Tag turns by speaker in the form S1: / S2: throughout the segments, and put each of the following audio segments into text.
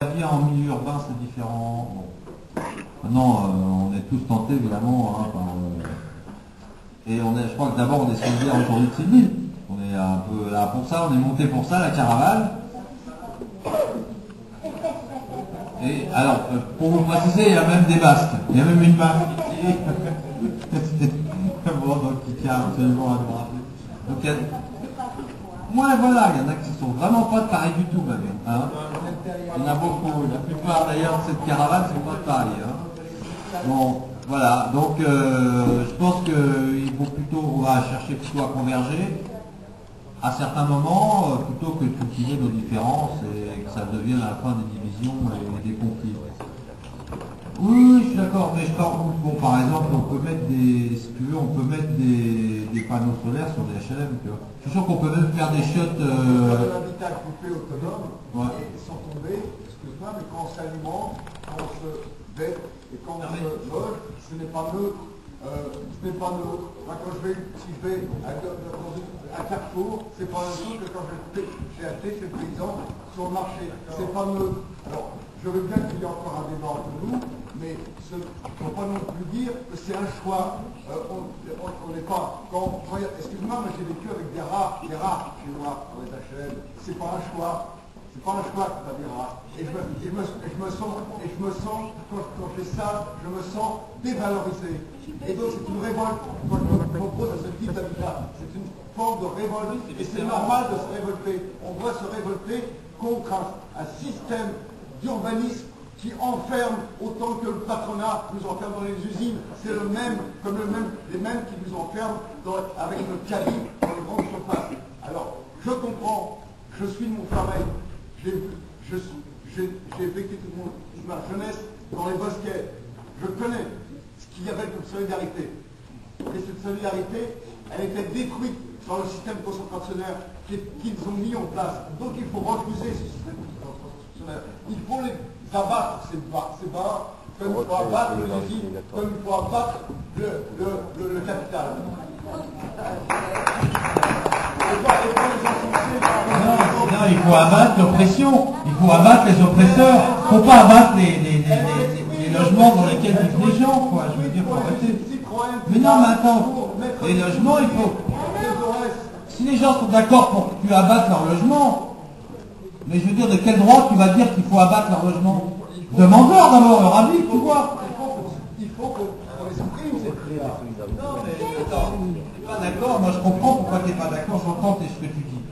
S1: La vie en milieu urbain, c'est différent. Bon. Maintenant, on est tous tentés, évidemment. Hein, et je crois que d'abord, on est solidaire aujourd'hui de Sydney. On est un peu là pour ça, on est monté pour ça, la caravane. Et alors, pour vous préciser, il y a même des basques. Il y a même une basque ici. Bon, donc qui tient absolument à droite. Donc, ouais, voilà, il y en a qui sont vraiment pas de Paris du tout, même. Hein. Il y en a beaucoup. La plupart d'ailleurs de cette caravane sont pas de Paris. Hein. Bon, voilà. Donc, je pense qu'il faut plutôt, on va chercher plutôt à converger à certains moments, plutôt que de cultiver nos différences et que ça devienne à la fin des divisions et des conflits. Oui, je suis d'accord, mais je parle, bon, par exemple, on peut mettre si tu veux, on peut mettre des panneaux solaires sur des HLM, tu vois. Je suis sûr qu'on peut même faire des shots.
S2: L'habitat coupé autonome,
S1: ouais.
S2: Et sans tomber, excuse-moi, mais quand on s'alimente, quand on se vête et quand on se loge, ce n'est pas neutre. Moi, quand si je vais à Carrefour, c'est pas la même chose que quand j'ai acheté chez le paysan sur le marché. C'est pas neutre. Alors, je veux bien qu'il y ait encore un débat entre nous, mais il ne faut pas non plus dire que c'est un choix. On n'est pas. Excuse-moi, mais j'ai vécu avec des rats chez moi, dans les HLM. C'est pas un choix. C'est pas un choix que tu as des rats. Et je me sens, quand je fais ça, je me sens dévalorisé. Et donc c'est une révolte. Quand je me propose à ce type d'habitat, c'est une forme de révolte. Et c'est normal de se révolter. On doit se révolter contre un système d'urbanisme qui enferme autant que le patronat nous enferme dans les usines. C'est le même, les mêmes qui nous enferment avec le cabis dans les grandes surfaces. Alors, je comprends, je suis de mon travail, j'ai vécu toute ma jeunesse dans les bosquets. Je connais ce qu'il y avait comme solidarité. Et cette solidarité, elle était détruite par le système concentrationnaire qu'ils ont mis en place. Donc il faut refuser ce système concentrationnaire. Il faut les abattre, ces bars, comme il faut abattre l'usine, comme il faut abattre le capital.
S1: Non, il faut abattre l'oppression, il faut abattre les oppresseurs, il ne faut pas abattre les logements dans lesquels vivent les gens, quoi. Je veux dire, faut arrêter. Mais non, mais attends, les logements, il faut. Si les gens sont d'accord pour que tu abattes leur logement, mais je veux dire, de quel droit tu vas dire qu'il faut abattre leur logement? Demande-leur d'abord leur avis, tu vois.
S2: Il faut qu'on les supprime, ces prix-là.
S1: Non, mais attends, tu n'es pas d'accord, moi je comprends pourquoi tu n'es pas d'accord, j'entends ce que tu dis.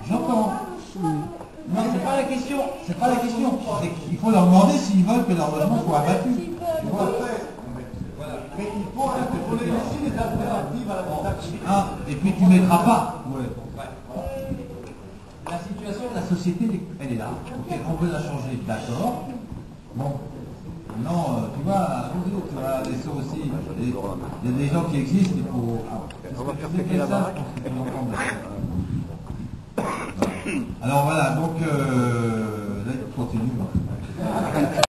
S1: J'entends. Non, c'est pas la question. C'est pas la question. Il faut leur demander s'ils veulent que leur logement soit abattu. Tu vois.
S2: Mais il faut donner aussi des alternatives à l'habitat.
S1: Ah, et puis tu ne mettras pas. Ouais. La situation de la société, elle est là. Okay, on veut la changer, d'accord. Bon. Non, tu vois, ça aussi, il y a des gens qui existent, il faut.
S3: On va faire péter la baraque.
S1: Alors voilà, donc